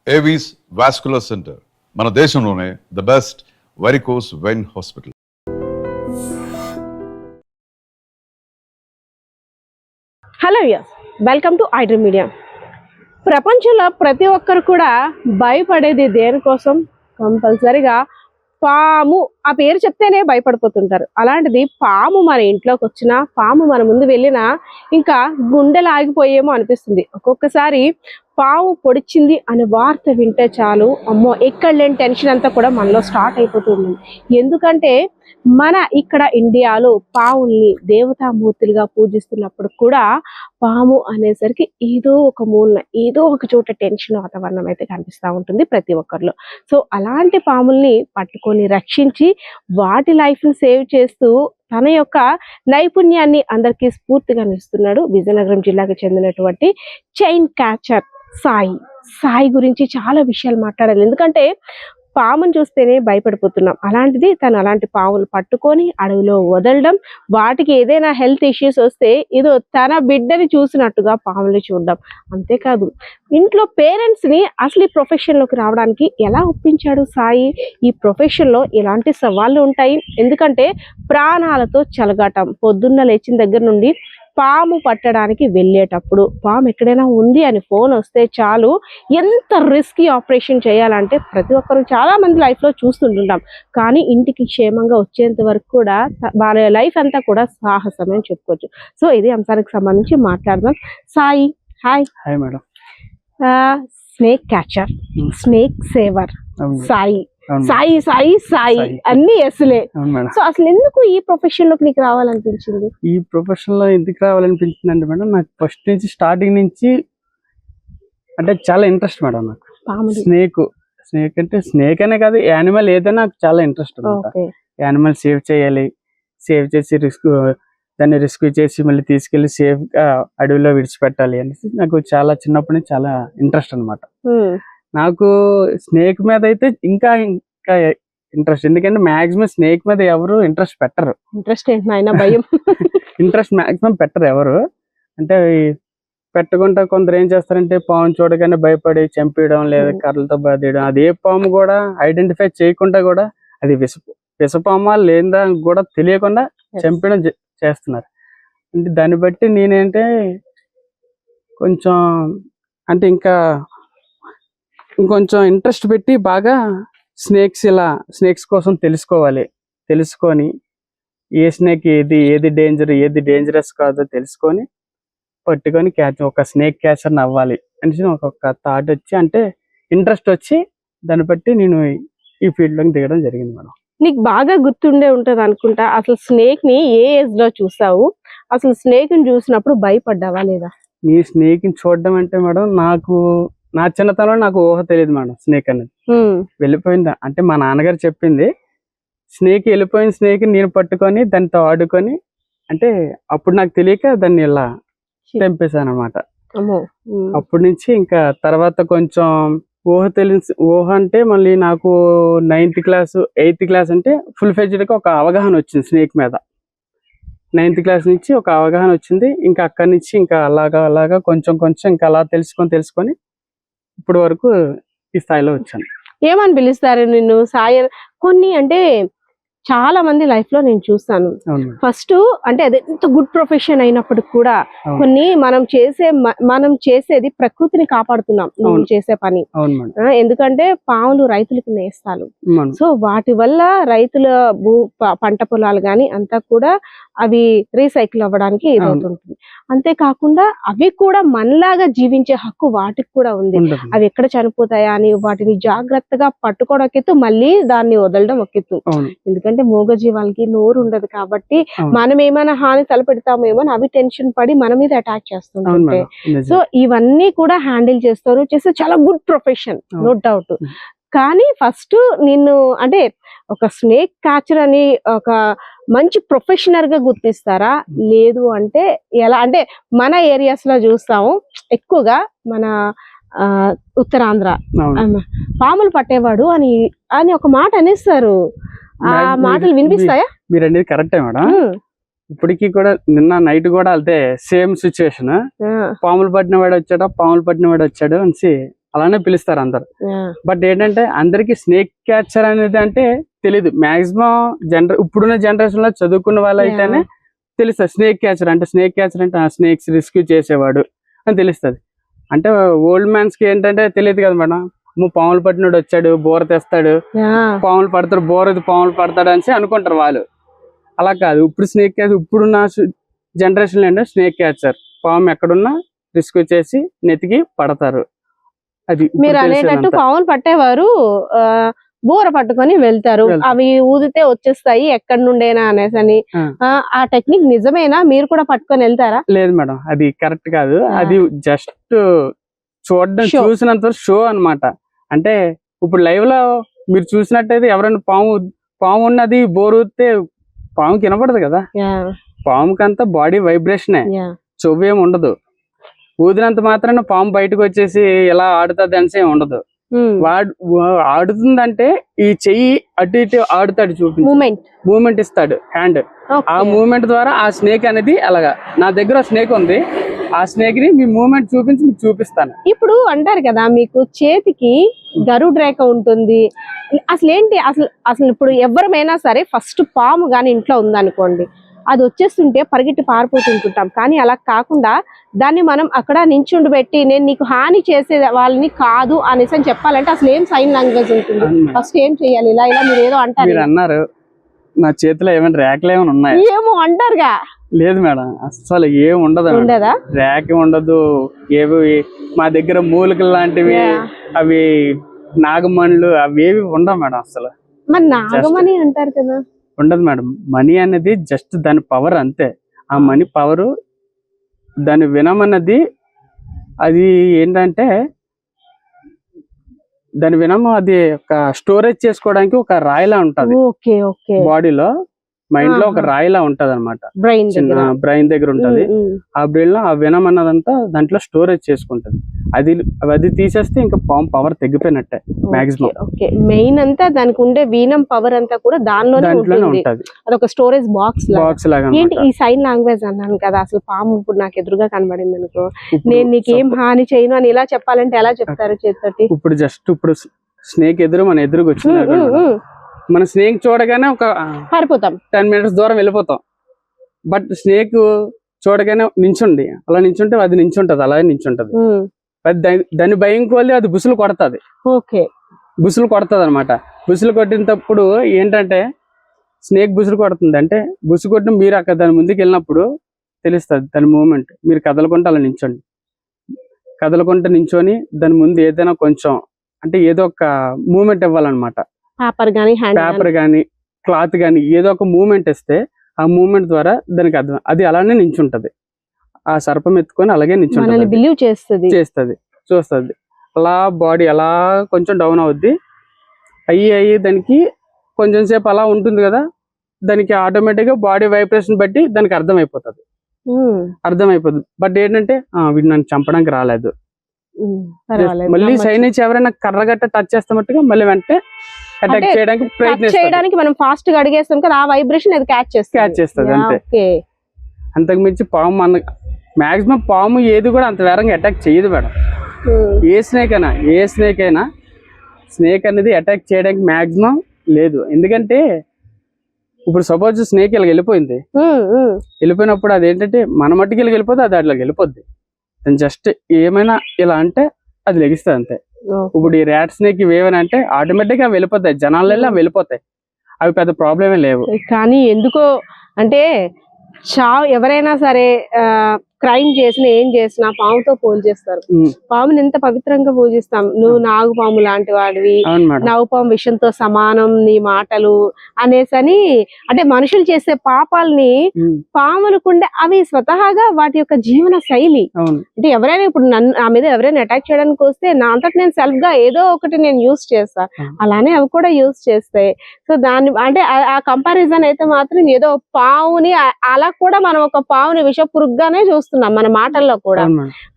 Avis vascular center మన దేశంలోనే the best varicose vein hospital. Hello yes, welcome to iDream media. ప్రపంచంలో ప్రతి ఒక్కరు కూడా భయపడేది దేనికోసం? కంపల్సరిగా పాము. ఆ పేరు చెప్తేనే భయపడిపోతుంటారు. అలాంటిది పాము మన ఇంట్లోకి వచ్చినా, పాము మన ముందు వెళ్ళినా ఇంకా గుండెలు ఆగిపోయేమో అనిపిస్తుంది. ఒక్కొక్కసారి పాము పొడిచింది అనే వార్త వింటే చాలు, అమ్మో ఎక్కడ లేని టెన్షన్ అంతా కూడా మనలో స్టార్ట్ అయిపోతుంది. ఎందుకంటే మన ఇక్కడ ఇండియాలో పావుల్ని దేవతామూర్తులుగా పూజిస్తున్నప్పుడు కూడా పాము అనేసరికి ఏదో ఒక మూలన ఏదో ఒక చోట టెన్షన్ వాతావరణం అయితే కనిపిస్తూ ఉంటుంది ప్రతి ఒక్కరిలో. సో అలాంటి పాముల్ని పట్టుకొని రక్షించి వాటి లైఫ్ని సేవ్ చేస్తూ తన యొక్క నైపుణ్యాన్ని అందరికీ స్ఫూర్తిగా నిలుస్తున్నాడు విజయనగరం జిల్లాకు చెందినటువంటి చైన్ క్యాచర్ సాయి గురించి చాలా విషయాలు మాట్లాడాలి. ఎందుకంటే పామును చూస్తేనే భయపడిపోతున్నాం. అలాంటిది తను అలాంటి పాములు పట్టుకొని అడవిలో వదలడం, వాటికి ఏదైనా హెల్త్ ఇష్యూస్ వస్తే ఏదో తన బిడ్డని చూసినట్టుగా పాములు చూడడం. అంతేకాదు ఇంట్లో పేరెంట్స్ని అసలు ఈ ప్రొఫెషన్లోకి రావడానికి ఎలా ఒప్పించాడు సాయి? ఈ ప్రొఫెషన్లో ఎలాంటి సవాళ్ళు ఉంటాయి? ఎందుకంటే ప్రాణాలతో చెలగాటం. పొద్దున్న లేచిన దగ్గర నుండి పాము పట్టడానికి వెళ్ళేటప్పుడు పాము ఎక్కడైనా ఉంది అని ఫోన్ వస్తే చాలు, ఎంత రిస్కీ ఆపరేషన్ చేయాలంటే ప్రతి ఒక్కరు చాలా మంది లైఫ్లో చూస్తుంటుంటాం. కానీ ఇంటికి క్షేమంగా వచ్చేంత వరకు కూడా వాళ్ళ లైఫ్ అంతా కూడా సాహసమే అని చెప్పుకోవచ్చు. సో ఇది అంశానికి సంబంధించి మాట్లాడదాం. Sai, hi. Hi madam. Snake catcher, snake saver, Sai Sai Sai Sai అన్ని ఎస్లే. సో అసలు ఎందుకు ఈ ప్రొఫెషన్ లోకి నీకు రావాలనిపించింది? ఈ ప్రొఫెషన్ లో ఎందుకు రావాలనిపించింది అంటే మేడం, నాకు ఫస్ట్ నుంచి స్టార్టింగ్ నుంచి అంటే చాలా ఇంట్రెస్ట్ మేడం. నాకు స్నేక్ అంటే స్నేక్ అనే కాదు, యానిమల్ ఏదైనా నాకు చాలా ఇంట్రెస్ట్ అనమాట. యానిమల్ సేవ్ చేయాలి, సేవ్ చేసి దాన్ని రెస్క్యూ చేసి మళ్ళీ తీసుకెళ్లి సేఫ్ గా అడవిలో విడిచిపెట్టాలి అనేసి నాకు చాలా చిన్నప్పటి నుంచి చాలా ఇంట్రెస్ట్ అనమాట. నాకు స్నేక్ మీద అయితే ఇంకా ఇంట్రెస్ట్. ఎందుకంటే మాక్సిమం స్నేక్ మీద ఎవరు ఇంట్రెస్ట్ పెట్టరు. ఇంట్రెస్ట్ మాక్సిమం పెట్టరు ఎవరు. అంటే పెట్టకుండా కొందరు ఏం చేస్తారంటే పాము చూడగానే భయపడి చంపేయడం లేదా కర్రలతో బాధేయడం. అదే పాము కూడా ఐడెంటిఫై చేయకుండా కూడా అది విషపామా లేదా కూడా తెలియకుండా చంపడం చేస్తున్నారు. అంటే దాన్ని బట్టి నేనేంటే కొంచెం అంటే ఇంకొంచెం ఇంట్రెస్ట్ పెట్టి బాగా స్నేక్స్ కోసం తెలుసుకొని ఏ స్నేక్ ఏది డేంజరస్ కాదో తెలుసుకొని పట్టుకొని ఒక స్నేక్ క్యాచర్ని అవ్వాలి అనేసి ఒక థాట్ వచ్చి, అంటే ఇంట్రెస్ట్ వచ్చి దాన్ని బట్టి నేను ఈ ఫీల్డ్ లోకి దిగడం జరిగింది మేడం. నీకు బాగా గుర్తుండే ఉంటది అనుకుంటా, అసలు స్నేక్ ని ఏ ఏజ్ లో చూసావు? అసలు స్నేక్ ని చూసినప్పుడు భయపడ్డావా లేదా? నీ స్నేక్ ని చూడడం అంటే మేడం, నా చిన్నతనంలో నాకు ఊహ తెలియదు మేడం. స్నేక్ అనేది వెళ్ళిపోయిందా అంటే మా నాన్నగారు చెప్పింది. వెళ్ళిపోయిన స్నేక్ నేను పట్టుకొని దానితో ఆడుకొని, అంటే అప్పుడు నాకు తెలియక దాన్ని ఇలా తెంపేశాను అనమాట. అప్పటి నుంచి ఇంకా తర్వాత కొంచెం ఊహ అంటే మళ్ళీ నాకు 9th క్లాస్ 8th క్లాస్ అంటే ఫుల్ ఫ్లెడ్జ్డ్ గా ఒక అవగాహన వచ్చింది స్నేక్ మీద. 9th క్లాస్ నుంచి ఒక అవగాహన వచ్చింది. ఇంకా అక్కడి నుంచి ఇంకా అలాగా కొంచెం ఇంకా అలా తెలుసుకొని ఇప్పుడు వరకు ఈ స్థాయిలో వచ్చాను. ఏమని పిలుస్తారు నిన్ను? సాయి కొన్ని అంటే చాలా మంది లైఫ్ లో నేను చూస్తాను. ఫస్ట్ అంటే అది ఎంత గుడ్ ప్రొఫెషన్ అయినప్పటికి కూడా కొన్ని మనం చేసేది ప్రకృతిని కాపాడుతున్నాం నువ్వు చేసే పని. ఎందుకంటే పాములు రైతులకు నేస్తాలు. సో వాటి వల్ల రైతుల పంట పొలాలు గాని అంతా కూడా అవి రీసైకిల్ అవ్వడానికి ఇదవుతుంటుంది. అంతేకాకుండా అవి కూడా మనలాగా జీవించే హక్కు వాటికి కూడా ఉంది. అవి ఎక్కడ చనిపోతాయా అని వాటిని జాగ్రత్తగా పట్టుకోవడం ఎత్తు, మళ్ళీ దాన్ని వదలడం ఒక ఎత్తు. ఎందుకంటే మూగ జీవాలకి నోరు ఉండదు కాబట్టి మనం ఏమైనా హాని తలపెడతామేమో అవి టెన్షన్ పడి మన మీద అటాక్ చేస్తుంటే, సో ఇవన్నీ కూడా హ్యాండిల్ చేస్తారు. చేస్తే చాలా గుడ్ ప్రొఫెషన్, నో డౌట్. కానీ ఫస్ట్ నిన్ను అంటే ఒక స్నేక్ క్యాచర్ అని ఒక మంచి ప్రొఫెషనల్ గా గుర్తిస్తారా? లేదు అంటే ఎలా? అంటే మన ఏరియాస్ లో చూస్తాము ఎక్కువగా, మన ఉత్తరాంధ్ర పాములు పట్టేవాడు అని ఒక మాట అనేస్తారు. ఆ మాటలు వినిపిస్తాయా? మీరు అనేది కరెక్టే మేడం. ఇప్పటికీ కూడా నిన్న నైట్ కూడా వెళ్తే సేమ్ సిచ్యువేషన్. పాములు పట్టిన వాడు వచ్చాడు అనేసి అలానే పిలుస్తారు అందరు. Yeah. బట్ ఏంటంటే అందరికి స్నేక్ క్యాచర్ అనేది అంటే తెలీదు. మాక్సిమం ఇప్పుడున్న జనరేషన్ లో చదువుకున్న వాళ్ళు అయితేనే తెలుస్తుంది స్నేక్ క్యాచర్ అంటే. స్నేక్ క్యాచర్ అంటే స్నేక్స్ రెస్క్యూ చేసేవాడు అని తెలుస్తుంది. అంటే ఓల్డ్ మ్యాన్స్ కి ఏంటంటే తెలియదు కదా మేడం. పాములు పట్టినోడు వచ్చాడు, బోర తెస్తాడు, Yeah. పాములు పడతాడు, పాములు పడతాడు అని అనుకుంటారు వాళ్ళు. అలా కాదు. ఇప్పుడు స్నేక్ క్యాచర్ ఇప్పుడున్న జనరేషన్ ఏంటంటే స్నేక్ క్యాచర్ పాము ఎక్కడున్నా రెస్క్యూ చేసి నెతికి పడతారు. అది ఇప్పుడు మీరు అనేటట్టు తెలిసేదంతా. పాములు పట్టేవారు బోర పట్టుకొని వెళ్తారు, అవి ఊదితే వచ్చేస్తాయి ఎక్కడి నుండేనా అనేసి అని. ఆ టెక్నిక్ నిజమేనా? మీరు కూడా పట్టుకొని వెళ్తారా? లేదు మేడం, అది కరెక్ట్ కాదు. అది జస్ట్ చూడడం, Show. చూసినంత షో అన్నమాట. అంటే ఇప్పుడు లైవ్ లో మీరు చూసినట్టయితే ఎవరైనా పాము ఉన్నది బోర్ ఊదితే పాముకి వినపడదు కదా. Yeah. పాముకంతా బాడీ వైబ్రేషనే, Yeah. చెవు ఏమి ఉండదు. ఊదినంత మాత్రాన పాము బయటకు వచ్చేసి ఇలా ఆడుతుంది అనేసి ఏమి ఉండదు. Hmm. ఆడుతుందంటే ఈ చెయ్యి అటు ఇటు ఆడుతాడు, Movement. మూమెంట్ ఇస్తాడు హ్యాండ్. ఆ Okay. మూమెంట్ ద్వారా ఆ స్నేక్ అనేది అలాగా. నా దగ్గర స్నేక్ ఉంది, ఆ స్నేక్ ని మీ మూమెంట్ చూపించి మీకు చూపిస్తాను. ఇప్పుడు అంటారు కదా మీకు చేతికి గరుడ్ రేఖ ఉంటుంది. అసలు ఏంటి అసలు అసలు ఇప్పుడు ఎవరమైనా సరే ఫస్ట్ పాము గాని ఇంట్లో ఉందనుకోండి, అది వచ్చేస్తుంటే పరిగెట్టి పారిపోతుంటుంటాం. కానీ అలా కాకుండా దాన్ని మనం అక్కడ నించుండి పెట్టి నేను నీకు హాని చేసే వాళ్ళని కాదు అనేసి అని చెప్పాలంటే అసలు ఏం సైన్ లాంగ్వేజ్ ఉంటుంది? ఫస్ట్ ఏం చెయ్యాలి? ఇలా ఇలా మీరు ఏదో అంటారు. మీరు అన్నారు నా చేతిలో ఏమైనా రేఖలు ఏమైనా ఉన్నాయి? ఏమో అంటారుగా. లేదు మేడం, అస్సలు ఏం ఉండదు. ఉండదా? రేఖ ఉండదు. ఏవి మా దగ్గర మూలికలు లాంటివి, అవి నాగమణులు అవేవి ఉండవు మేడం అసలు. మరి నాగమని అంటారు కదా. ఉండదు మేడం. మనీ అనేది జస్ట్ దాని పవర్ అంతే. ఆ మనీ పవర్, దాని వినమన్నది అది ఏంటంటే దాని వినము అది ఒక స్టోరేజ్ చేసుకోవడానికి ఒక రాయిలా ఉంటది ఓకే ఓకే. బాడీలో, మైండ్ లో ఒక రాయిలా ఉంటది అనమాట. బ్రెయిన్ బ్రెయిన్ దగ్గర ఉంటది. ఆ బ్రెయిన్ లో ఆ వినం అన్నదంతా దాంట్లో స్టోరేజ్ చేసుకుంటది. అది తీసేస్తే ఇంకా పాము పవర్ తగ్గిపోయినట్టే మాక్సిమం. ఓకే. మెయిన్ అంతా దానికి ఉండే వీనం పవర్ అంతా కూడా దానిలోనే ఉంటది. అదొక స్టోరేజ్ బాక్స్ లాగా. ఏంటి ఈ సైన్ లాంగ్వేజ్ అన్నాను కదా, అసలు పాము ఇప్పుడు నాకు ఎదురుగా కనబడింది అనుకో, నేను నీకేం హాని చేయను అని ఇలా చెప్పాలంటే ఎలా చెప్తారు చేతితోటి? ఇప్పుడు స్నేక్ మన ఎదురుగా వచ్చినాడు, మన స్నేక్ చూడగానే ఒక పారిపోతాం, 10 minutes దూరం వెళ్ళిపోతాం. బట్ స్నేక్ చూడగానే నించుండి, అలా నించుంటే అది నించుంటది, అలాగే నించుంటది. దాని భయం కోల్ది అది బుసులు కొడతది. ఓకే. బుసులు కొడతది అనమాట. బుసులు కొట్టినప్పుడు ఏంటంటే స్నేక్ బుసులు కొడుతుంది అంటే, బుసు కొట్టిన మీరు అక్కడ దాని ముందుకు వెళ్ళినప్పుడు తెలుస్తుంది దాని మూమెంట్. మీరు కదలకుంటే అలా నించోండి, కదలకుంటే నించొని దాని ముందు ఏదైనా కొంచెం అంటే ఏదో ఒక మూమెంట్ ఇవ్వాలన్నమాట. పేపర్ గానీ క్లాత్ గానీ ఏదో ఒక మూమెంట్ ఇస్తే ఆ మూమెంట్ ద్వారా దానికి అర్థం, అది అలానే నించుంటది. ఆ సర్పం ఎత్తుకొని అలాగే నించుంటది, బిలీవ్ చేస్తుంది, చూస్తుంది. అలా బాడీ అలా కొంచెం డౌన్ అవుద్ది. అయ్యి దానికి కొంచెం సేపు అలా ఉంటుంది కదా, దానికి ఆటోమేటిక్ గా బాడీ వైబ్రేషన్ బట్టి దానికి అర్థమైపోతుంది. బట్ ఏంటంటే వీడు నన్ను చంపడానికి రాలేదు, మళ్ళీ సైడ్ నుంచి ఎవరైనా కర్రగట్ట టచ్ చేస్తే మట్టుగా మళ్ళీ వెంటనే అటాక్ చేయడానికి మనం ఫాస్ట్ గా అడిగేస్తాం కదా, ఆ వైబ్రేషన్ అది క్యాచ్ చేస్తుంది అంతే. అంతకు మించి పాము మాక్సిమం పాము ఏది కూడా అంత వేరంగా అటాక్ చేయదు మేడం. ఏ స్నేక్ అయినా స్నేక్ అనేది అటాక్ చేయడానికి మాక్సిమం లేదు. ఎందుకంటే ఇప్పుడు సపోజ్ స్నేక్ ఇలా వెళ్ళిపోయినప్పుడు అదేంటంటే మన మట్టికి వెళ్ళిపోతే అది అట్లా వెళ్ళిపోద్ది. జస్ట్ ఏమైనా ఇలా అంటే అది లెగిస్తుంది అంతే. ఇప్పుడు ఈ ర్యాట్ స్నేక్ ఇవేమైనా అంటే ఆటోమేటిక్ గా వెళ్ళిపోతాయి, జనాలలో వెళ్ళిపోతాయి, అవి పెద్ద ప్రాబ్లమే లేవు. కానీ ఎందుకో అంటే ఎవరైనా సరే క్రైమ్ చేసినా ఏం చేసినా పాముతో పోల్చేస్తారు. పాముని ఎంత పవిత్రంగా పూజిస్తాం. నువ్వు నాగు పాము లాంటి వాడివి, నాగుపాము విషయంతో సమానం నీ మాటలు అనేసని. అంటే మనుషులు చేసే పాపాలని పాములకుండే అవి స్వతహాగా వాటి యొక్క జీవన శైలి. అంటే ఎవరైనా ఇప్పుడు నా మీద ఎవరైనా అటాక్ చేయడానికి వస్తే నా అంతటి నేను సెల్ఫ్ గా ఏదో ఒకటి నేను యూజ్ చేస్తా, అలానే అవి కూడా యూజ్ చేస్తాయి. సో దాన్ని అంటే ఆ కంపారిజన్ అయితే మాత్రం ఏదో పావుని అలా కూడా మనం ఒక పావుని విషపురుగ్గానే చూస్తున్నాం మన మాటల్లో కూడా.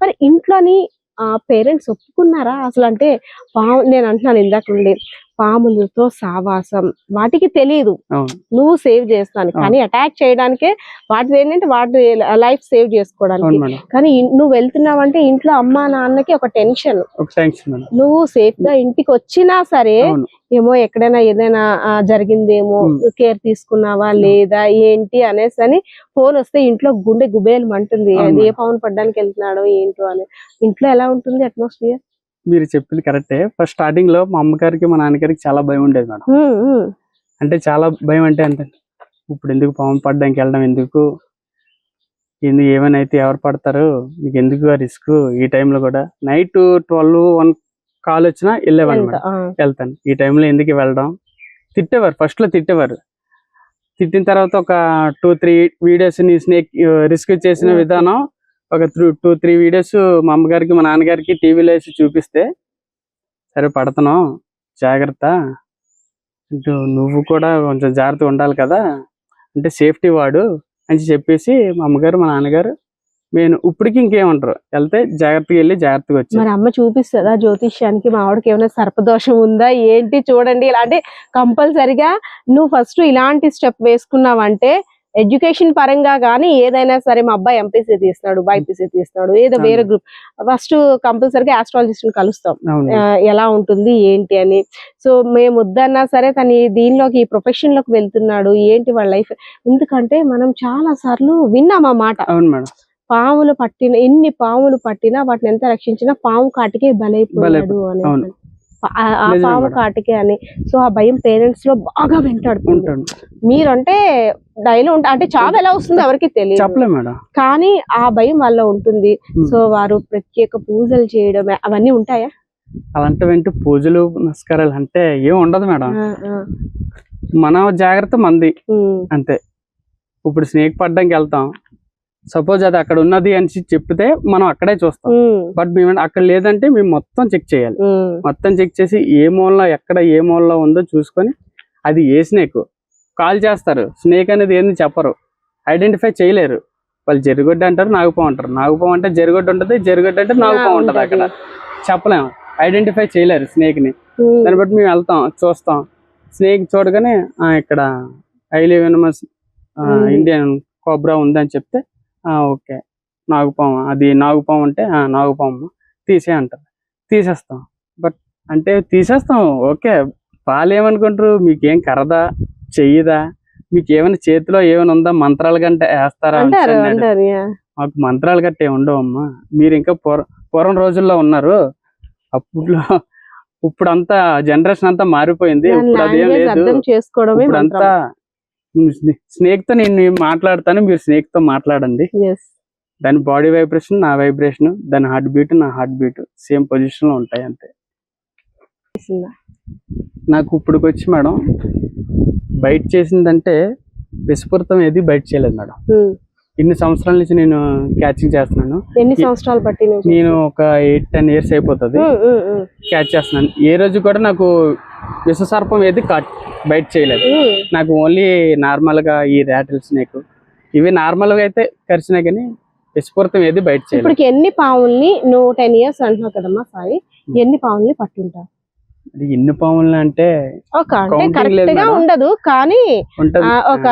మరి ఇంట్లోని పేరెంట్స్ ఒప్పుకున్నారా అసలు? అంటే పాము, నేను అంటున్నాను ఇందాక నుండి, పాములతో సావాసం వాటికి తెలియదు అవును నువ్వు సేవ్ చేస్తాను, కానీ అటాక్ చేయడానికే వాటి ఏంటంటే వాటి లైఫ్ సేవ్ చేసుకోవడానికి. అవును మేడం. కానీ నువ్వు వెళ్తున్నావంటే ఇంట్లో అమ్మా నాన్నకి ఒక టెన్షన్, ఒక థ్యాంక్స్ మేడం. నువ్వు సేఫ్ గా ఇంటికి వచ్చినా సరే అవును ఏమో ఎక్కడైనా ఏదైనా జరిగిందేమో, కేర్ తీసుకున్నావా లేదా ఏంటి అనేసి అని ఫోన్ వస్తే ఇంట్లో గుండె గుబేలు అంటుంది. అవును అది ఏ మేడం. పవన్ పడ్డానికి వెళ్తున్నాడో ఏంటో అని. ఇంట్లో ఎలా ఉంటుంది అట్మాస్ఫియర్? మీరు చెప్పింది కరెక్టే. ఫస్ట్ స్టార్టింగ్ లో మా అమ్మగారికి మా నాన్నగారికి చాలా భయం ఉండేది మేడం. అంటే చాలా భయం అంటే అంత ఇప్పుడు ఎందుకు పాము పడ్డానికి వెళ్ళడం, ఎందుకు ఏమైనా అయితే ఎవరు పడతారు, మీకు ఎందుకు ఆ రిస్క్, ఈ టైంలో కూడా నైట్ 12-1 కాల్ వచ్చినా వెళ్ళేవాడిని మేడం. వెళ్తాను, ఈ టైంలో ఎందుకు వెళ్ళడం. తిట్టేవారు, ఫస్ట్ లో తిట్టేవారు. తిట్టిన తర్వాత ఒక 2-3 వీడియోస్ ని స్నేక్ రిస్క్ చేసిన విధానం ఒక 2-3 వీడియోస్ మా అమ్మగారికి మా నాన్నగారికి టీవీలో వేసి చూపిస్తే, సరే పడుతున్నావు జాగ్రత్త, అంటూ నువ్వు కూడా కొంచెం జాగ్రత్తగా ఉండాలి కదా, అంటే సేఫ్టీ వాడు అని చెప్పేసి మా అమ్మగారు మా నాన్నగారు నేను ఇప్పటికి ఇంకేమంటారు, వెళ్తే జాగ్రత్తగా వెళ్ళి జాగ్రత్తగా వచ్చి. మరి అమ్మ చూపిస్తుందా జ్యోతిష్యానికి మా ఆవిడకి ఏమైనా సర్పదోషం ఉందా ఏంటి చూడండి ఇలా అంటే? కంపల్సరిగా నువ్వు ఫస్ట్ ఇలాంటి స్టెప్ వేసుకున్నావంటే ఎడ్యుకేషన్ పరంగా కానీ ఏదైనా సరే, మా అబ్బాయి ఎంపీసీ తీస్తున్నాడు, బైపీసీ తీస్తున్నాడు, ఏదో వేరే గ్రూప్, ఫస్ట్ కంపల్సరిగా ఆస్ట్రాలజిస్ట్ ని కలుస్తాం ఎలా ఉంటుంది ఏంటి అని. సో మేము వద్దన్నా సరే తను దీనిలోకి ఈ ప్రొఫెషన్ లోకి వెళ్తున్నాడు ఏంటి వాళ్ళ లైఫ్. ఎందుకంటే మనం చాలా సార్లు విన్నాం ఆ మాట. అవును మేడం. పాములు పట్టిన ఎన్ని పాములు పట్టినా వాటిని ఎంత రక్షించినా పాము కాటికే బలైపోయాడు అని, ఆ పాము కాటికే అని. సో ఆ భయం పేరెంట్స్ లో బాగా వెంటాడుతుంది. మీరంటే డైలీ అంటే చావు ఎలా వస్తుందో ఎవరికి తెలియదు మేడం, కానీ ఆ భయం వల్ల ఉంటుంది. సో వారు ప్రత్యేక పూజలు చేయడం అవన్నీ ఉంటాయా? అలాంటివంటే పూజలు నమస్కారాలు అంటే ఏం ఉండదు మేడం. మన జాగ్రత్త మంది అంతే. ఇప్పుడు స్నేక్ పడ్డానికి వెళ్తాం, సపోజ్ అది అక్కడ ఉన్నది అని చెప్తే మనం అక్కడే చూస్తాం. బట్ మేము అక్కడ లేదంటే మేము మొత్తం చెక్ చేయాలి. మొత్తం చెక్ చేసి ఏ మూలలో ఎక్కడ ఏ మూలలో ఉందో చూసుకొని, అది ఏ స్నేక్ కాల్ చేస్తారు. స్నేక్ అనేది ఏంది చెప్పరు, ఐడెంటిఫై చేయలేరు. వాళ్ళు జెరుగొడ్డ అంటారు, నాగుపాము అంటారు. నాగుపాము అంటే జెరుగొడ్డ ఉంటుంది, జెరుగొడ్డ అంటే నాగుపాము ఉంటుంది. అక్కడ చెప్పలేము, ఐడెంటిఫై చేయలేరు స్నేక్ ని. దాన్ని బట్టి మేము వెళ్తాం, చూస్తాం. స్నేక్ చూడగానే ఇక్కడ హైలీ వెనమస్ ఇండియన్ కోబ్రా ఉందని చెప్తే ఓకే నాగుపాము, అది నాగుపాము అంటే నాగుపాము తీసే అంటారు, తీసేస్తాం. బట్ అంటే తీసేస్తాం ఓకే. వాళ్ళు ఏమనుకుంటారు, మీకేం కరదా చెయ్యదా, మీకు ఏమైనా చేతిలో ఏమైనా ఉందా, మంత్రాలు గంటే వేస్తారా? మాకు మంత్రాలు గట్టే ఉండవు అమ్మా, మీరు ఇంకా పూర్వం రోజుల్లో ఉన్నారు. అప్పుడులో ఇప్పుడంతా జనరేషన్ అంతా మారిపోయింది. ఇప్పుడు అదేం లేదు. ఇప్పుడంతా స్నేక్ తో నేను మాట్లాడతాను, మీరు స్నేక్ తో మాట్లాడండి. దాని బాడీ వైబ్రేషన్ నా వైబ్రేషన్, దాని హార్ట్ బీట్ నా హార్ట్ బీట్ సేమ్ పొజిషన్ లో ఉంటాయి అంతే. నాకు ఇప్పటికి వచ్చి మేడం బయట చేసిందంటే విస్ఫురితం ఏది బయట చేయలేదు మేడం. ఇన్ని సంవత్సరాల నుంచి నేను క్యాచింగ్ చేస్తున్నాను. ఎన్ని సంవత్సరాలు పట్టి? నేను ఒక 8-10 ఇయర్స్ అయిపోతుంది క్యాచ్ చేస్తున్నాను. ఏ రోజు కూడా నాకు విషసర్పం ఏది బయట చేయలేదు. నాకు ఓన్లీ నార్మల్ గా ఈ ర్యాటిల్ స్నేక్ ఇవి నార్మల్ గా అయితే కరిచినాయి, కానీ విస్ఫురితం ఏది బయట చేయలేదు. ఇప్పటికి ఎన్ని పాముల్ని నువ్వు 10 ఇయర్స్ అంటున్నావు కదమ్మా సాయి, ఎన్ని పాముల్ని పట్టుంటావు? ఎన్ని పాములు అంటే కరెక్ట్ గా ఉండదు, కానీ ఒక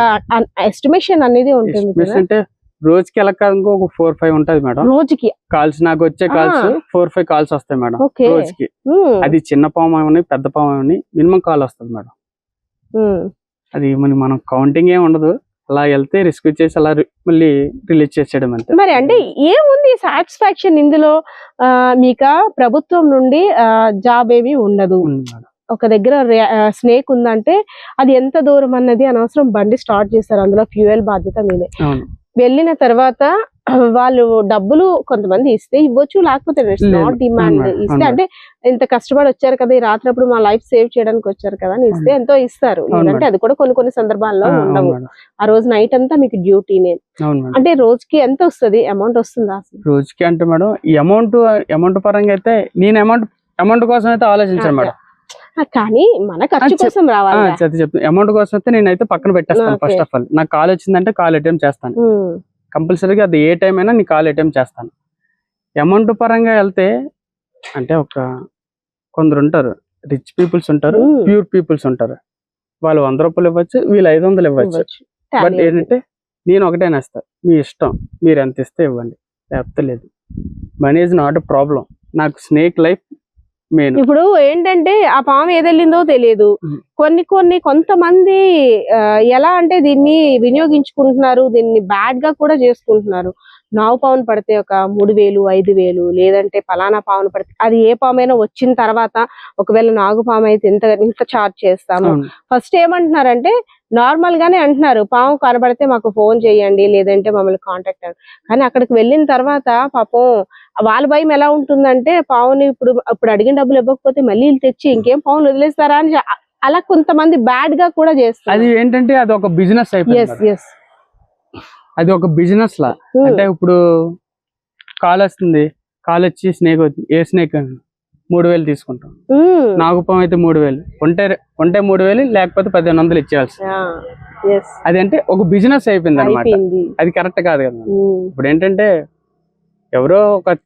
ఎస్టిమేషన్ అనేది ఉంటుంది. అంటే రోజుకి వెళ్ళక ఒక 4-5 ఉంటది మేడం. రోజుకి కాల్స్ నాకు వచ్చే కాల్స్ 4-5 కాల్స్ వస్తాయి మేడం రోజుకి. అది చిన్న పాము ఏమని పెద్ద పాము ఏమని మినిమం కాల్ వస్తుంది మేడం. అది మనం కౌంటింగ్ ఏమి ఉండదు, అలా వెళ్తే రిస్క్ చేసి అలా మళ్ళీ రిలీజ్ చేసేయడం అంతే. మరి అంటే ఏముంది సాటిస్ఫాక్షన్ ఇందులో? మీకు ప్రభుత్వం నుండి జాబ్ ఏమీ ఉండదు, ఒక దగ్గర స్నేక్ ఉందంటే అది ఎంత దూరం అన్నది అనవసరం, బండి స్టార్ట్ చేస్తారు, అందులో ఫ్యూయల్ బాధ్యత మీదే. వెళ్ళిన తర్వాత వాళ్ళు డబ్బులు కొంతమంది ఇస్తే ఇవ్వచ్చు, లేకపోతే నాట్ డిమాండ్ ఇస్తే, అంటే ఇంత కష్టపడి వచ్చారు కదా ఈ రాత్రప్పుడు మా లైఫ్ సేవ్ చేయడానికి వచ్చారు కదా అని ఇస్తే ఎంతో ఇస్తారు. లేదంటే అది కూడా కొన్ని సందర్భాల్లో ఉండవు. ఆ రోజు నైట్ అంతా మీకు డ్యూటీనే. అంటే రోజుకి ఎంత వస్తుంది, అమౌంట్ వస్తుందా? రోజుకి అంటే మేడం ఈ అమౌంట్ పరంగా అయితే నేను అమౌంట్ కోసం అయితే ఆలోచించాను మేడం, కానీ మన ఖర్చు కోసం రావాలి. చెప్తాను, అమౌంట్ కోసం అయితే నేనైతే పక్కన పెట్టేస్తాను. ఫస్ట్ ఆఫ్ ఆల్ నాకు కాల్ వచ్చిందంటే కాల్ అటెంప్ట్ చేస్తాను కంపల్సరీగా, అది ఏ టైం అయినా నీ కాల్ అటెంప్ట్ చేస్తాను. అమౌంట్ పరంగా వెళ్తే అంటే కొందరు ఉంటారు రిచ్ పీపుల్స్ ఉంటారు, Hmm. ప్యూర్ పీపుల్స్ ఉంటారు. వాళ్ళు 100 రూపాయలు ఇవ్వచ్చు, వీళ్ళు 500 ఇవ్వచ్చు. బట్ Tally ఏంటంటే నేను ఒకటే నేస్తా, మీ ఇష్టం, మీరు ఎంత ఇస్తే ఇవ్వండి, లేకపోతే లేదు. Money is not a problem. నాకు స్నేక్ లైఫ్ మెయిన్. ఇప్పుడు ఏంటంటే ఆ పాము ఏదెళ్ళిందో తెలియదు. కొంతమంది ఎలా అంటే దీన్ని వినియోగించుకుంటున్నారు, దీన్ని బ్యాడ్ గా కూడా చేసుకుంటున్నారు. నాగు పామును పడితే ఒక 3,000 5,000, లేదంటే పలానా పామును పడితే అది ఏ పామైనా వచ్చిన తర్వాత ఒకవేళ నాగు పాము అయితే ఇంత చార్జ్ చేస్తాము. ఫస్ట్ ఏమంటున్నారంటే నార్మల్ గానే అంటున్నారు, పాము కనబడితే మాకు ఫోన్ చేయండి, లేదంటే మమ్మల్ని కాంటాక్ట్ అవ్వండి. కానీ అక్కడికి వెళ్ళిన తర్వాత పాపం వాళ్ళ భయం ఎలా ఉంటుందంటే పావుని ఇప్పుడు అడిగిన డబ్బులు ఇవ్వకపోతే మళ్ళీ వీళ్ళు తెచ్చి ఇంకేం పావును వదిలేస్తారా అని అలా కొంతమంది బ్యాడ్ గా కూడా చేస్తారు. అది ఏంటంటే అది ఒక బిజినెస్ అయిపోయింది. అది ఒక బిజినెస్ లా. అంటే ఇప్పుడు కాల్ వస్తుంది, కాల్ వచ్చి స్నేక్ అవుతుంది, ఏ స్నేక్ 3,000 తీసుకుంటాం. నాగుపాము అయితే 3,000 ఉంటే 3,000, లేకపోతే 1,500 ఇచ్చేయాల్సి. అది అంటే ఒక బిజినెస్ అయిపోయింది అనమాట. అది కరెక్ట్ కాదు కదా. ఇప్పుడు ఏంటంటే ఎవరో ఒక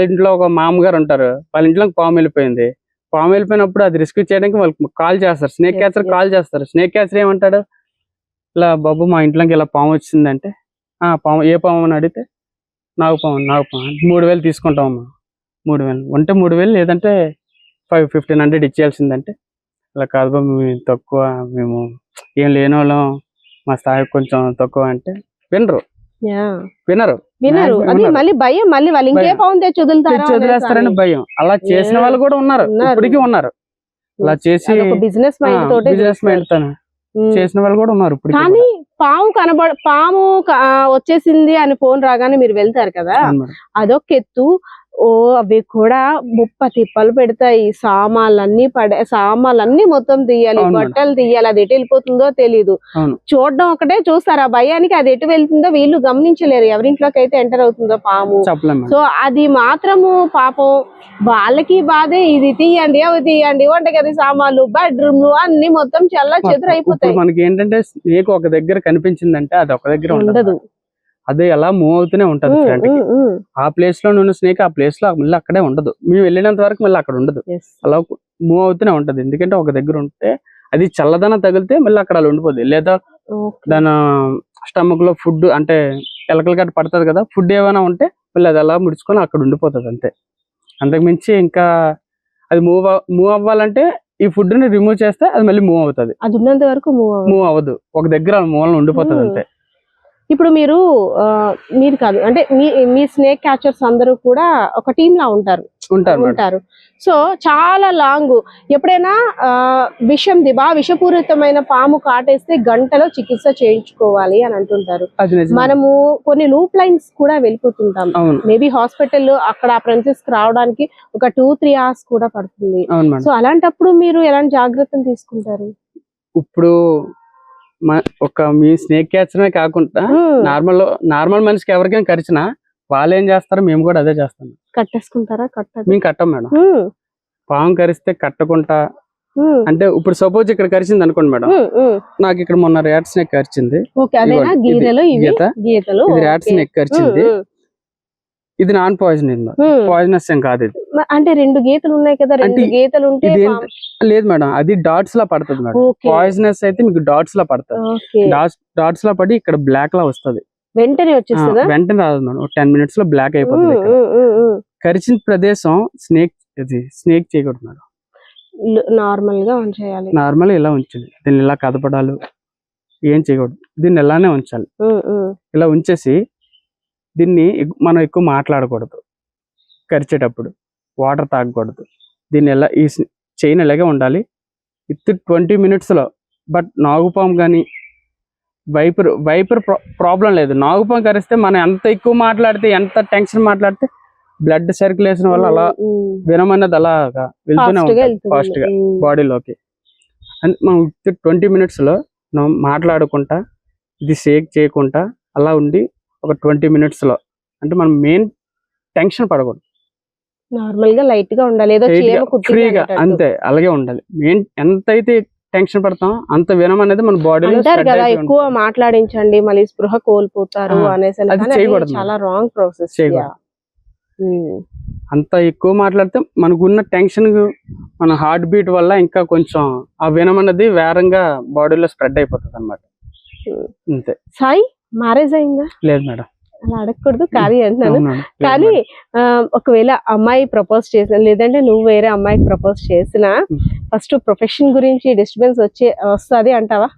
ఇంట్లో ఒక మామగారు ఉంటారు, వాళ్ళ ఇంట్లోకి పాము వెళ్ళిపోయింది. పాము వెళ్ళిపోయినప్పుడు అది రిస్క్ చేయడానికి వాళ్ళకి కాల్ చేస్తారు, స్నేక్ క్యాచర్ కాల్ చేస్తారు. స్నేక్ క్యాచర్ ఏమంటాడు, ఇలా బాబు మా ఇంట్లోకి ఇలా పాము వచ్చిందంటే, పాము ఏ పాము అని అడిగితే నాగుపాము 3,000 తీసుకుంటామమ్మా. 3,000 ఉంటే 3,000, లేదంటే 1,500 ఇచ్చేయాల్సిందంటే, ఇలా కాదు బాబు మేము తక్కువ, మేము ఏం లేని వాళ్ళం, మా స్థాయి కొంచెం తక్కువ అంటే వినరు. అది మళ్ళీ భయం, మళ్ళీ వాళ్ళు ఇంకే పాము తెచ్చి వదిలేస్తారని భయం. అలా చేసిన వాళ్ళు కూడా ఉన్నారు, ఇప్పటికీ ఉన్నారు. అలా చేసి బిజినెస్ మైండ్ తో చేసిన వాళ్ళు కూడా ఉన్నారు. కానీ పాము వచ్చేసింది అని ఫోన్ రాగానే మీరు వెళ్తారు కదా, అదొక ఎత్తు. అవి కూడా 30 తిప్పలు పెడతాయి, సామాన్లన్నీ మొత్తం తీయాలి, బట్టలు తీయాలి. అది ఎటు వెళ్ళిపోతుందో తెలీదు. చూడడం ఒకటే చూస్తారు, ఆ భయానికి అది ఎటు వెళ్తుందో వీళ్ళు గమనించలేరు, ఎవరింట్లోకి అయితే ఎంటర్ అవుతుందో పాము. సో అది మాత్రము పాపం వాళ్ళకి బాధే. ఇది తీయండి, అవి తీయండి, వంటగది సామాన్లు, బెడ్రూమ్ అన్ని మొత్తం చెదురు అయిపోతాయి. మనకి ఏంటంటే స్నేక్ ఒక దగ్గర కనిపించిందంటే అది ఒక దగ్గర ఉండదు, అదే అలా మూవ్ అవుతూనే ఉంటది. ఆ ప్లేస్ లో ఉన్న స్నేక్ ఆ ప్లేస్ లో మళ్ళీ అక్కడే ఉండదు, మేము వెళ్ళినంత వరకు మళ్ళీ అక్కడ ఉండదు, అలా మూవ్ అవుతూనే ఉంటది. ఎందుకంటే ఒక దగ్గర ఉంటే అది చల్లదనం తగిలితే మళ్ళీ అక్కడ అలా ఉండిపోద్ది. లేదా దాని స్టమక్ లో ఫుడ్ అంటే ఎలకల గట్ట పడుతుంది కదా, ఫుడ్ ఏమైనా ఉంటే మళ్ళీ అది అలా ముడుచుకొని అక్కడ ఉండిపోతుంది అంతే. అంతకు మించి ఇంకా అది మూవ్ అవ్వాలంటే ఈ ఫుడ్ ని రిమూవ్ చేస్తే అది మళ్ళీ మూవ్ అవుతుంది. అది ఉన్నంత వరకు మూవ్ అవ్వదు, ఒక దగ్గర మూలన ఉండిపోతుంది అంతే. ఇప్పుడు మీరు కాదు అంటే మీ స్నేక్ క్యాచర్స్ అందరూ కూడా ఒక టీమ్ లా ఉంటారు. సో చాలా లాంగ్, ఎప్పుడైనా విషపూరితమైన పాము కాటేస్తే గంటలో చికిత్స చేయించుకోవాలి అని అంటుంటారు. మనము కొన్ని లూప్ లైన్స్ కూడా వెళ్ళిపోతుంటాం. మేబీ హాస్పిటల్ అక్కడ ఆ ప్రెన్సెస్ రావడానికి ఒక 2-3 hours కూడా పడుతుంది. సో అలాంటప్పుడు మీరు ఎలాంటి జాగ్రత్తలు తీసుకుంటారు? ఇప్పుడు మీ స్నేక్ క్యాచర్ కాకుండా నార్మల్ మనిషికి ఎవరికైనా కరిచినా వాళ్ళు ఏం చేస్తారో మేము కూడా అదే చేస్తాం. కట్టేసుకుంటారా? మేము కట్టం మేడం. పాము కరిస్తే కట్టకుండా అంటే ఇప్పుడు సపోజ్ ఇక్కడ కరిచింది అనుకోండి మేడం, నాకు ఇక్కడ మొన్న ర్యాట్ స్నేక్ కరిచింది, ఇది ర్యాట్ స్నేక్ కరిచింది, ఇది నాన్ పాయిజనస్ ఏం కాదు. ఇది అంటే 2 గీతలు ఉన్నాయి కదా, 2 గీతలు ఉంటే లేదు మేడం, అది డాట్స్ లా పడుతుంది మేడం. పాయిజనస్ అయితే మీకు డాట్స్ లా పడుతుంది, డాట్స్ లా పడి ఇక్కడ బ్లాక్ లా వస్తుంది, వెంటనే వచ్చేస్తుందా? వెంటనే రాదు మేడం, 10 minutes లో బ్లాక్ అయిపోతుంది. కరిచిన ప్రదేశం స్నేక్ చేయకూడదు మేడం, నార్మల్ గా ఉంచేయాలి. నార్మల్ ఇలా ఉంచాలి, దీన్ని ఇలా కదపడాలు ఏం చేయకూడదు, దీన్ని ఇలానే ఉంచాలి. ఇలా ఉంచేసి దీన్ని మనం ఎక్కువ మాట్లాడకూడదు, కరిచేటప్పుడు వాటర్ తాగకూడదు, దీన్ని ఎలా ఈ చైన్ ఇలాగే ఉండాలి 20 minutes లో. బట్ నాగుపాము కానీ వైపర్ ప్రాబ్లం లేదు. నాగుపాము కరిస్తే మనం ఎంత ఎక్కువ మాట్లాడితే, ఎంత టెన్షన్ మాట్లాడితే బ్లడ్ సర్క్యులేషన్ వల్ల అలా వినం అనేది అలాగా వెళ్తూనే ఉంటుంది ఫాస్ట్ గా బాడీలోకి. మనం 20 minutes లో మనం మాట్లాడుకుంటా ఇది షేక్ చేయకుండా అలా ఉండి ఒక 20 minutes లో, అంటే మనం మెయిన్ టెన్షన్ పడకూడదు, నార్మల్ గా లైట్ గా ఉండాలి, ఫ్రీగా అంతే అలాగే ఉండాలి. మెయిన్ ఎంతైతే టెన్షన్ పడతాం అంత వినం అనేది మన బాడీలో కదా. ఎక్కువ మాట్లాడించండి మళ్ళీ స్పృహ కోల్పోతారు అనేసి, అది చేయకూడదు, చాలా రాంగ్ ప్రాసెస్. అంత ఎక్కువ మాట్లాడితే మనకున్న టెన్షన్ మన హార్ట్ బీట్ వల్ల ఇంకా కొంచెం ఆ వినమన్నది వేరంగా బాడీలో స్ప్రెడ్ అయిపోతుంది అనమాట. అంతే. సాయి మ్యారేజ్ అయిందా? లేదు మేడం. అలా అడగకూడదు కానీ అంటున్నాను. అవును మేడం. లేదు కానీ మేడం. ఒకవేళ అమ్మాయి ప్రపోజ్ చేసిన లేదంటే నువ్వు వేరే అమ్మాయికి ప్రపోజ్ చేసినా ఫస్ట్ ప్రొఫెషన్ గురించి డిస్టర్బెన్స్ వస్తుంది అంటావా?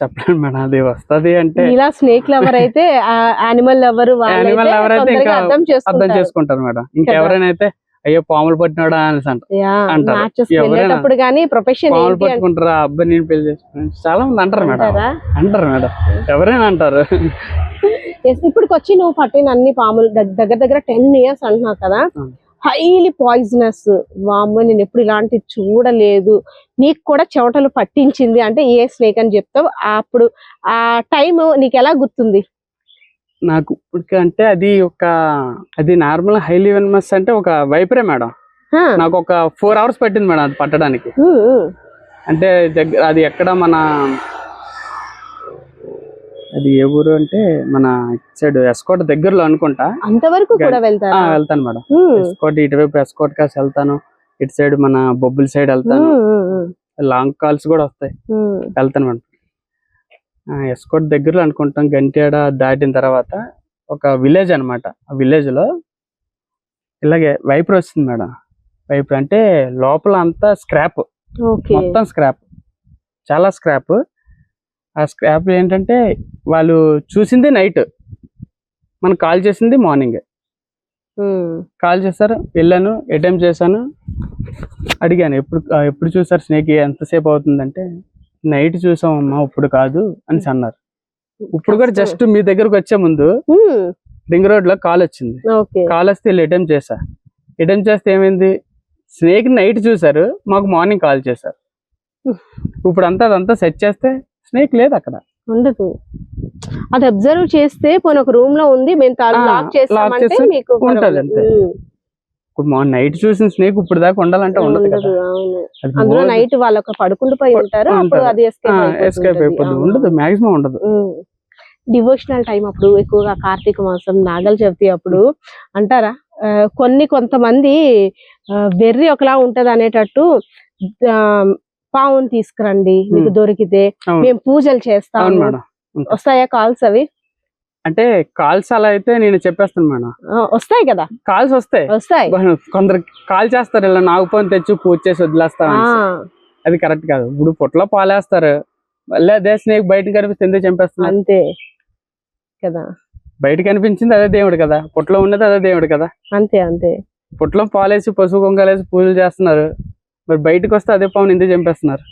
చెప్పలేను మేడం, అది వస్తది అంటే ఇలా స్నేక్ లవర్ అయితే యానిమల్ లవర్ యానిమల్ ఎవరు అయితే ఇంకా అర్థం అర్థం చేసుకుంటారు మేడం. ఇంకెవరైనా అయితే అయ్యో పాములు పట్టినాడా అనేసి అంటారు. వెళ్ళేటప్పుడు కానీ ప్రొఫెషన్ పాములు పట్టుకుంటారా అబ్బాయి నేను పెళ్లి చేసుకున్నాను చాలా మంది అంటారు మేడం. అంటారు మేడం, ఎవరైనా అంటారు. ఇప్పటికి వచ్చి నువ్వు పట్టిన అన్ని పాములు దగ్గర 10 years అంటున్నావు కదా, హైలీ పాయిజనస్. వామ్మో నేను ఎప్పుడు ఇలాంటివి చూడలేదు, నీకు కూడా చెమటలు పట్టించింది అంటే ఏ స్నేక్ అని చెప్తావు? అప్పుడు ఆ టైం నీకు ఎలా గుర్తుంది? నాకు అంటే అది నార్మల్ హైలీ వెనమస్ అంటే ఒక వైపరే మేడం. నాకు ఒక 4 hours పట్టింది మేడం అది పట్టడానికి. అంటే దగ్గర అది ఎక్కడ అది ఏ ఊరు అంటే మన సైడ్ ఎస్కోట్ దగ్గరలో అనుకుంటా. అంతవరకు కూడా వెళ్తాను మేడం. ఎస్కోట్ ఇటువైపు ఎస్కోట్ కాసి వెళ్తాను, ఇటు సైడ్ మన బొబ్బుల సైడ్ వెళ్తాను. లాంగ్ కాల్స్ కూడా వస్తాయి, వెళ్తాను మేడం. ఎస్కోట్ దగ్గరలో అనుకుంటాం. గంట్యాడ దాటిన తర్వాత ఒక విలేజ్ అనమాట. ఆ విలేజ్ లో ఇలాగే వైపర్ వస్తుంది మేడం. వైపర్ అంటే లోపల అంతా స్క్రాప్, మొత్తం స్క్రాప్, చాలా స్క్రాప్. ఆ స్క్రాప్ ఏంటంటే వాళ్ళు చూసింది నైట్, మనకు కాల్ చేసింది మార్నింగ్. కాల్ చేస్తారు, వెళ్ళాను, అటెంప్ట్ చేశాను, అడిగాను ఎప్పుడు చూసారు స్నేక్, ఎంతసేపు అవుతుందంటే నైట్ చూసామమ్మా ఇప్పుడు కాదు అని అన్నారు. ఇప్పుడు కూడా జస్ట్ మీ దగ్గరకు వచ్చే ముందు రింగ్ రోడ్ లో కాల్ వచ్చింది. కాల్ వస్తే వెళ్ళి అటెంప్ట్ చేస్తే ఏమైంది, స్నేక్ నైట్ చూసారు, మాకు మార్నింగ్ కాల్ చేశారు. ఇప్పుడు అదంతా సెట్ చేస్తే స్నేక్ లేదు అక్కడ, ఉండదు. అది అబ్జర్వ్ చేస్తే పోనీ ఒక రూమ్ లో ఉంది, మేము లాక్ చేస్తామంటే మీకు ఉంటది అంతే. ఇప్పుడు నైట్ చూసిన స్నేక్ ఇప్పుడు దాకా ఉండాలంటే ఉండదు కదా. అందులో నైట్ వాళ్ళొక పడుకుండిపోయి ఉంటారు, అప్పుడు అది ఎస్కేప్ అయిపోతుంది, ఉండదు, మాక్సిమం ఉండదు. డివోషనల్ టైం అప్పుడు ఎక్కువగా కార్తీక మాసం, నాగల చవితి అప్పుడు అంటారా కొంతమంది వెర్రి ఒకలా ఉంటది అనేటట్టు, పావుని తీసుకురండి మీకు దొరికితే మేము పూజలు చేస్తాము, వస్తాయా కాల్స్? అవి అంటే కాల్స్ అలా అయితే నేను చెప్పేస్తాను మేడం, వస్తాయి కదా కాల్స్ వస్తాయి. కొందరు కాల్ చేస్తారు, ఇలా నాగుపోని తెచ్చి పూజ చేసి వదిలేస్తాం, అది కరెక్ట్ కాదు. ఇప్పుడు పొట్లో పాలేస్తారు, మళ్ళీ అదే స్నేక్ బయట కనిపిస్తే ఎందుకు చంపేస్తున్నారు? అంతే కదా, బయట కనిపించింది అదే దేవుడు కదా, పొట్లో ఉన్నది అదే దేవుడు కదా. అంతే పొట్లో పాలేసి పసుపు కుంకాలేసి పూజలు చేస్తున్నారు, మరి బయటకు వస్తే అదే పావుని ఎందుకు చంపేస్తున్నారు?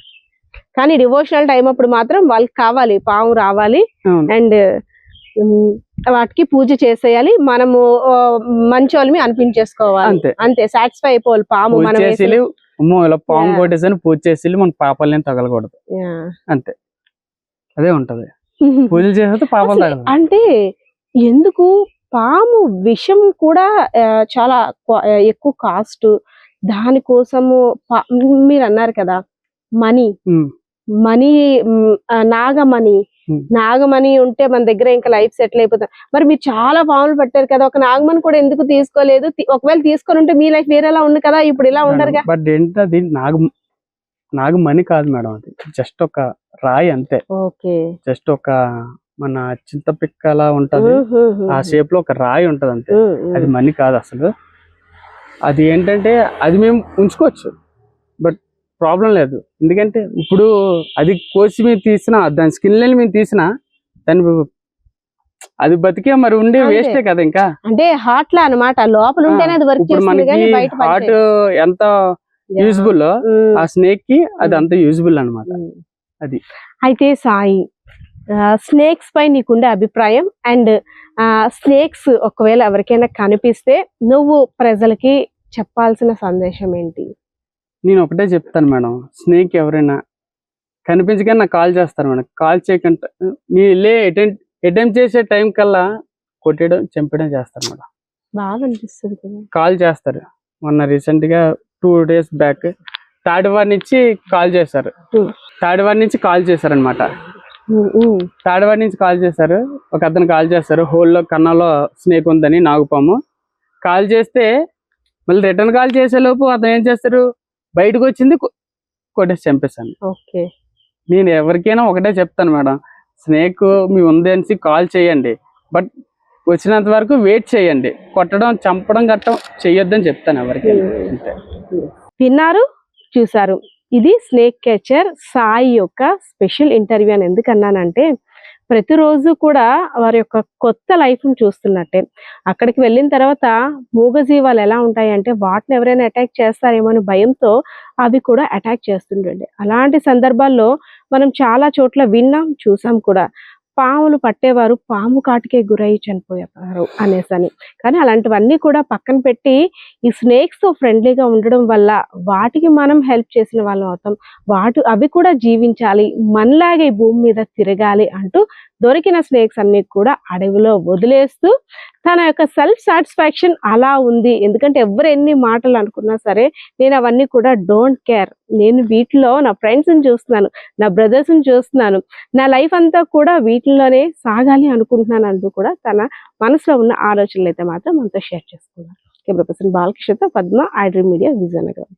కానీ డివోషనల్ టైం అప్పుడు మాత్రం వాళ్ళకి కావాలి, పాము రావాలి అండ్ వాటికి పూజ చేసేయాలి, మనము మంచి వాళ్ళని అనిపించేసుకోవాలి, అంతే సాటిస్ఫై అయిపోవాలి. పాము ఇలా పాము కొట్టేసి పూజ చేసి మన పాపాలని తగలకూడదు, అంతే, అదే ఉంటది. పూజలు చేస్తే పాపాలు తగలదు. అంటే ఎందుకు పాము విషం కూడా చాలా ఎక్కువ కాస్ట్, దానికోసము మీరు అన్నారు కదా మనీ నాగమణి ఉంటే మన దగ్గర ఇంకా లైఫ్ సెటిల్ అయిపోతుంది. మరి మీరు చాలా పాములు పట్టారు కదా, ఒక నాగమణి కూడా ఎందుకు తీసుకోలేదు? ఒకవేళ తీసుకొని ఉంటే మీ లైఫ్ వేరేలా ఉంది కదా, ఇప్పుడు ఇలా ఉండరుగా. బట్ ఏంటది నాగమణి కాదు మేడం, అది జస్ట్ ఒక రాయి అంతే. జస్ట్ ఒక మన చింతపిక్కలా ఉంటది, ఆ షేప్ లో ఒక రాయి ఉంటది అంతే, అది మణి కాదు అసలు. అది ఏంటంటే అది మేము ఉంచుకోవచ్చు, బట్ ప్రాబ్లం లేదు. ఎందుకంటే ఇప్పుడు అది కోసి మేము తీసినా, దాని స్కిన్ లైన్ మేము తీసినా, దాని అది బతికే మరి ఉండే వేస్టే కదా. ఇంకా అంటే హార్ట్ లా అన్నమాట, లోపల ఉంటేనే అది వర్క్ చేస్తుంది కానీ బయట హార్ట్ ఎంత యూజ్ఫుల్ ఆ స్నేక్ కి అది అంత యూజ్ఫుల్ అన్నమాట. అది అయితే సాయి, స్నేక్స్ పై నీకుండే అభిప్రాయం అండ్ స్నేక్స్ ఒకవేళ ఎవరికైనా కనిపిస్తే నువ్వు ప్రజలకి చెప్పాల్సిన సందేశం ఏంటి? నేను ఒకటే చెప్తాను మేడం, స్నేక్ ఎవరైనా కనిపించగానే నాకు కాల్ చేస్తారు మేడం. కాల్ చేయకుండా నీ వెళ్ళే అటెంప్ట్ చేసే టైం కల్లా కొట్టడం చంపడం చేస్తారు మేడం. బాగా అనిపిస్తుంది కదా. కాల్ చేస్తారు. మొన్న రీసెంట్ గా 2 days బ్యాక్ తాడివారి నుంచి కాల్ చేశారు. తాడివారి నుంచి కాల్ చేశారనమాట. తాడివారి నుంచి కాల్ చేశారు, ఒక అతను కాల్ చేస్తారు, హోల్లో కన్నాలో స్నేక్ ఉందని, నాగుపాము. కాల్ చేస్తే మళ్ళీ రిటర్న్ కాల్ చేసే లోపు అతను ఏం చేస్తారు, బయటకు వచ్చింది కొట్టేసి చంపేస్తాను. ఓకే. నేను ఎవరికైనా ఒకటే చెప్తాను మేడం, స్నేక్ మీ ఉంది అనేసి కాల్ చేయండి, బట్ వచ్చినంత వరకు వెయిట్ చేయండి. కొట్టడం చంపడం గట్టడం చెయ్యొద్దని చెప్తాను ఎవరికైనా. అంతే. విన్నారు, చూసారు. ఇది స్నేక్ క్యాచర్ సాయి యొక్క స్పెషల్ ఇంటర్వ్యూ అని ఎందుకన్నానంటే, ప్రతిరోజు కూడా వారి యొక్క కొత్త లైఫ్ని చూస్తున్నట్టే. అక్కడికి వెళ్ళిన తర్వాత మూగజీవాలు ఎలా ఉంటాయంటే, వాటిని ఎవరైనా అటాక్ చేస్తారేమో అని భయంతో అవి కూడా అటాక్ చేస్తుండే. అలాంటి సందర్భాల్లో మనం చాలా చోట్ల విన్నాం, చూసాం కూడా. పాములు పట్టేవారు పాము కాటికే గురై చనిపోయేవారు అనేసని. కానీ అలాంటివన్నీ కూడా పక్కన పెట్టి ఈ స్నేక్స్తో ఫ్రెండ్లీగా ఉండడం వల్ల వాటికి మనం హెల్ప్ చేసిన వాళ్ళం అవుతాం. అవి కూడా జీవించాలి, మనలాగే ఈ భూమి మీద తిరగాలి అంటూ దొరికిన స్నేక్స్ అన్ని కూడా అడవిలో వదిలేస్తూ తన యొక్క సెల్ఫ్ సాటిస్ఫాక్షన్ అలా ఉంది. ఎందుకంటే ఎవరు ఎన్ని మాటలు అనుకున్నా సరే నేను అవన్నీ కూడా డోంట్ కేర్. నేను వీటిలో నా ఫ్రెండ్స్ని చూస్తున్నాను, నా బ్రదర్స్ని చూస్తున్నాను, నా లైఫ్ అంతా కూడా వీటిలోనే సాగాలి అనుకుంటున్నాను అంటూ కూడా తన మనసులో ఉన్న ఆలోచనలు అయితే మాత్రం మనతో షేర్ చేసుకున్నారు. కెమెరా పర్సన్ బాలకృష్ణతో Padma, I dream media, Vizianagaram.